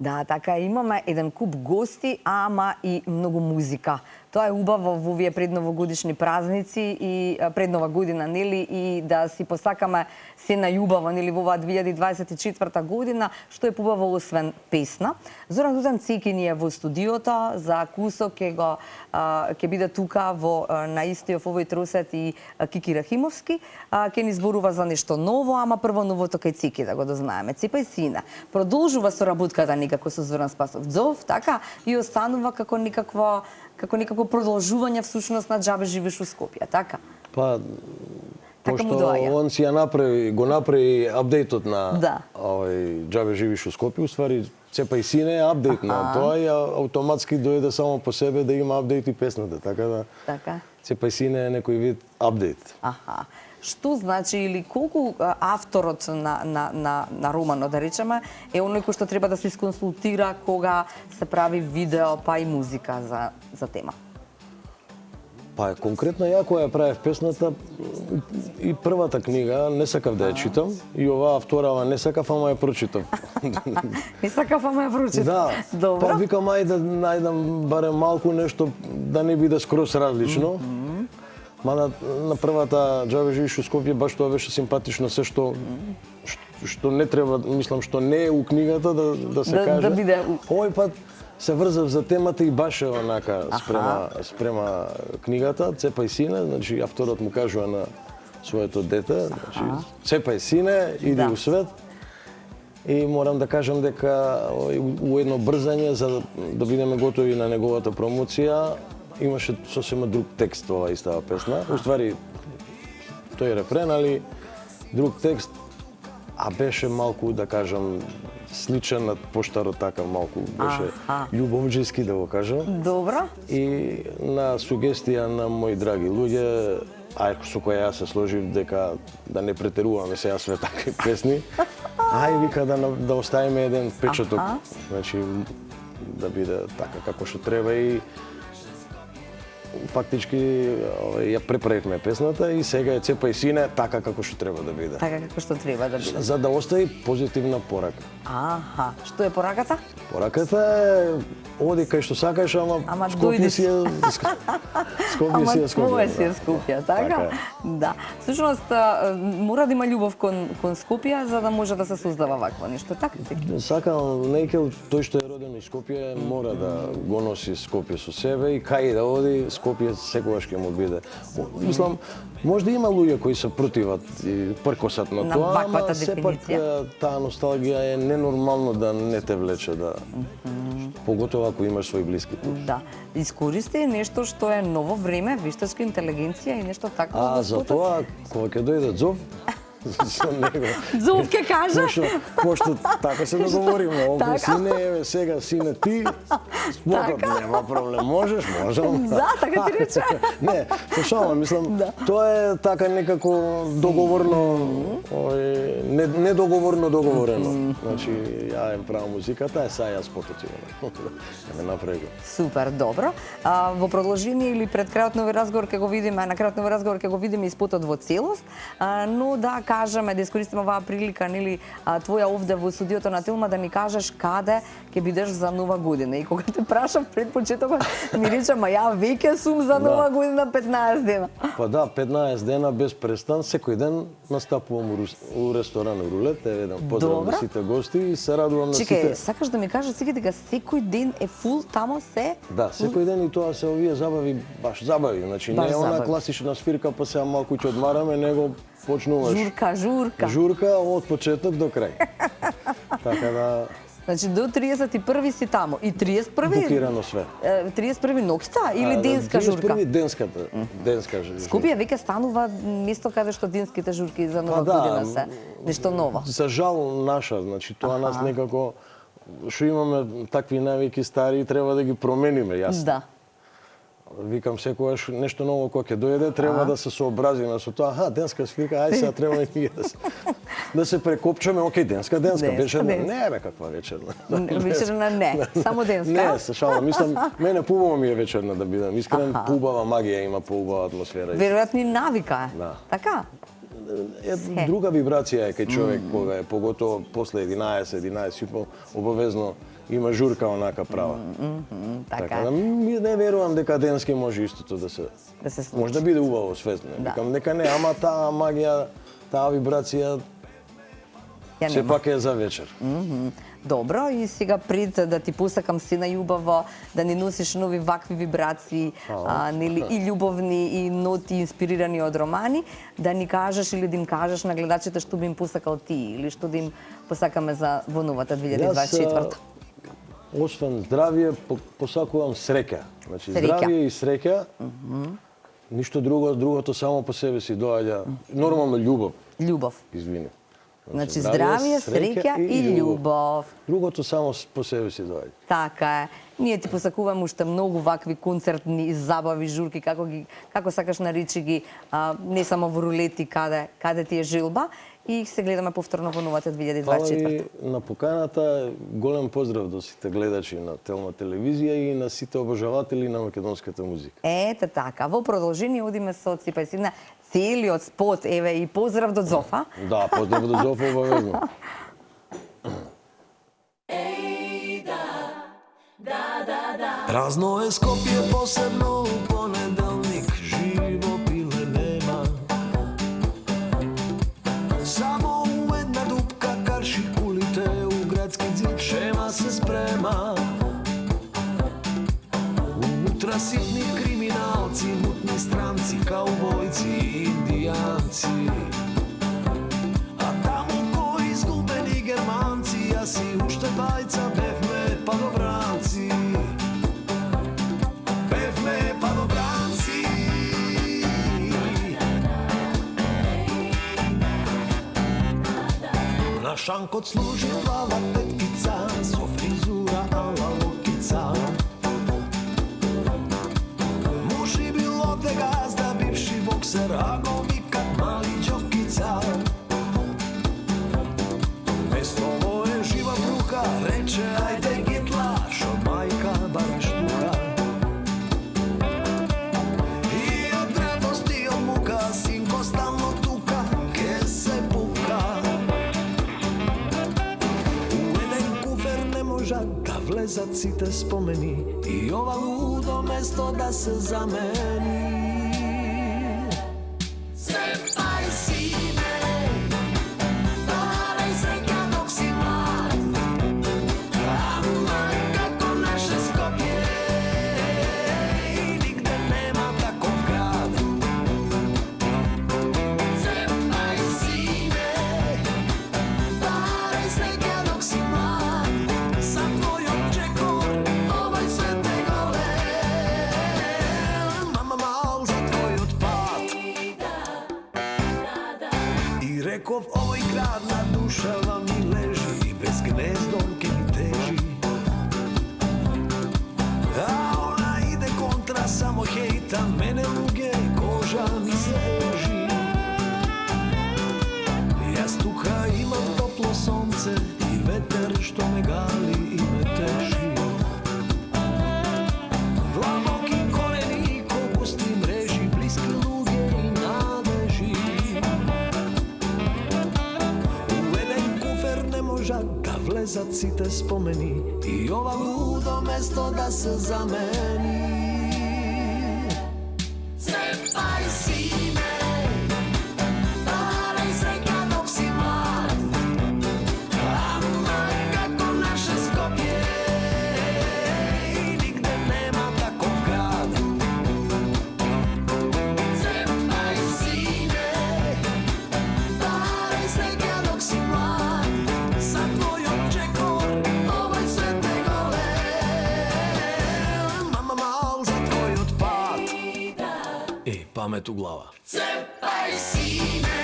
Да, така имаме еден куп гости, ама и многу музика. Тоа е убаво во овие предновогодишни празници и преднова година, нели, и да си посакаме се најубаво, нели, во оваа 2024 година, што е побаво освен песна. Зоран Дуден Цеки ни е во студиото, за кусок ќе биде тука на истиот овој тросет и Кики Рахимовски, ќе ни зборува за нешто ново, ама прво новото кај Цеки да го дознаеме. Цепај сина. Продолжува соработката никако со Зоран Спасов-Дзов, така, и останува како некакво продолжување всушност на Џабе живееш у Скопје, така? Па, така пошто он си го направи апдейтот на Џабе живееш у Скопје, уствари Цепај сине е апдейт на тоа и автоматски дојде само по себе да има апдейт и песната, така да Цепај сине е некој вид апдейт. Аха. Што значи или колку авторот на романот, да речеме, е оној кој што треба да се исконсултира кога се прави видео па и музика за тема? Па конкретно ја која ја правев песната и првата книга не сакав да ја читам и оваа вторава не сакав, ама ја прочитав. Не сакав, ама ја прочитав. Да. Добро. Па викам ајде да најдам барем малку нешто да не биде скроз различно. Мада на првата Џабе живееш у Скопје баш тоа беше симпатично, се што не треба, мислам што не е у книгата да се каже. Да биде. Овој пат се врзав за темата и баш е онака спрема книгата, Цепај сине, значи авторот му кажува на своето дете, значи Цепај сине, иди у свет. И морам да кажам дека у едно брзање за да бидеме готови на неговата промоција, имаше сосема друг текст оваа истава песна. Уствари, тој рефрен, али друг текст, а беше малку, да кажам, сличен на поштарот, така малку беше љубовџиски, да го кажам. Добро. И на сугестија на мои драги луѓе, со која јас се сложив дека да не претеруваме сега све такви песни, вика да оставиме еден печаток, значи да биде така како што треба и фактички ја преправивме песната и сега е Цепај сине така како што треба да биде. Така како што треба да биде. За да остави позитивна порака. Што е пораката? Пораката е оди кај што сакаш, ама Скопје си е Скопје. Ама си е Скопје, така? Да. Всушност мора да има љубов кон Скопје за да може да се создава вакво нешто, така? Сакам Нејкел, тој што е роден во Скопје, мора да го носи Скопје со себе и кај да оди Скопје секогаш ќе му биде. Мислам, може да има луѓе кои се противат и пркосат на тоа, ама сепак таа носталгија е ненормално да не те влече да поготово ако имаш свои блиски. Да. Искористи нешто што е ново време, вештачка интелигенција и нешто такво. За тоа кога ќе дојде Дзов, со него. Дзов ќе каже? Пошто така се договориме, овој сине, сега сине ти, спокойно, нема проблем, можеш, можам. Да, така ти рече. Не, слушам, мислам, тоа е така некако договорно, недоговорно договорено. Значи, ја им правам музиката, сега јас потоцивам. Ме направи. Супер, добро. Во продолжение или пред крајот на овој разговор ќе го видиме, на крајот на овој разговор ќе го видиме и спотот во целост, но да кажеме, да искористиме оваа прилика, нели, твоја овде во студиото на Телма да ни кажеш каде ќе бидеш за нова година. И кога те прашав пред почетокот, ми рече, ма ја веќе сум за нова година 15 дена. Па да, 15 дена без престан, секој ден настапувам у ресторан Рулет, еден поздрав на сите гости и се радувам на сите. Чекај, сакаш да ми кажеш сега дека секој ден е фул тамо се? Да, секој ден и тоа се овие забави, баш забави, значи не е она класична свирка па сега малку ќе одмараме, него почнуваш. Журка. Журка од почеток до крај. Така да... Значи до 31 си тамо и 31 букирано све. 31 ноќта или денска журка? 31 денска журка. Скопје веќе станува место каде што денските журки за нова година се нешто ново. За жал наша, значи тоа нас некако што имаме такви навики стари треба да ги промениме, јасно. Да. Викам секогаш нешто ново кога ќе дојде, треба да се сообразиме со тоа. Денска свирка, ај сега треба и ние да се прекопчаме. Океј, денска, вечерна. Не бе, каква вечерна. Вечерна не, само денска. Не, се шалам, мислам, мене поубаво ми е вечерна да бидам. Искрен, поубава магија има, поубава атмосфера. Веројатно и навика е. Така? Друга вибрација е кај човек кога е поготово после 11:30 обавезно има журка онака права. Така. Ми не верувам дека денеска може истото да се случи. може да биде убаво светно. Викам дека не, ама таа магија, таа вибрација сепак е за вечер. Добро, и сега пред да ти посакам се најубаво, да ни носиш нови вакви вибрации, нели, и љубовни, и ноти инспирирани од романи, да ни кажеш или да им кажеш на гледачите што би им посакал ти или што да им посакаме за во новата 2024. Освен здравје, посакувам среќа. Значи, здравје и среќа. Ништо друго, другото само по себе си доаѓа. Нормално љубов. Љубов. Извини. Значи здравје, среќа и љубов. Другото само по себе си доаѓа. Така е. Ние ти посакуваме уште многу вакви концертни забави, журки, како сакаш наречи ги, не само во рулети, каде ти е желба. И се гледаме повторно во новата 2024. Фала и на поканата, голем поздрав до сите гледачи на Телма телевизија и на сите обожаватели на македонската музика. Ете така, во продолжение одиме со Ципај Сидна, целиот спот, еве и поздрав до Зофа. Да, поздрав до Зофа, обавезно. Празно е Скопје, посебно у понеделник, живо пиле нема. Само у една дупка карши кулите, у градски зид шема се спрема. Унутра ситни криминалци, мутни странци, каубојци и индијанци. А таму кои изгубени германци, јас и уште бајца бевме падобранци. Бевме падобранци. На шанкот служи плава теткица, со фризура ала локица. Муж и бил овде газда, бивши боксер, а го викат мали џокица. Место е жива брука, рече ајде гитла, шо мајка бараш тука. И од радост и од мука, синко стално тука, ке се пука. У еден куфер не можат да влезат сите спомени и ова лудо место да се замени. Цепај сине, барај среќа док си млад, ама како наше Скопје, и нигде нема таков град. Цепај сине, барај среќа док си млад, за твојот чекор овој свет е голем, мама мал за твојот пат. И реков овој град на душава ми лежи, и без гнездом ке ми тежи. А она иде контра, само хејта, мене луѓе, кожа ми се ежи. Јас тука имам топло сонце и ветер што ме гали и ме теши. Длабоки корени ко густи мрежи, блиски луѓе и надежи. У еден куфер не можат да влезат сите спомени и ова лудо место да се замени. Цепај сине, барај среќа док си млад, ама како наше Скопје, и нигде нема таков град. Цепај сине, барај среќа док си млад, за твојот чекор овој свет е голем, мама мал за твојот пат. И памет у глава. Цепај сине,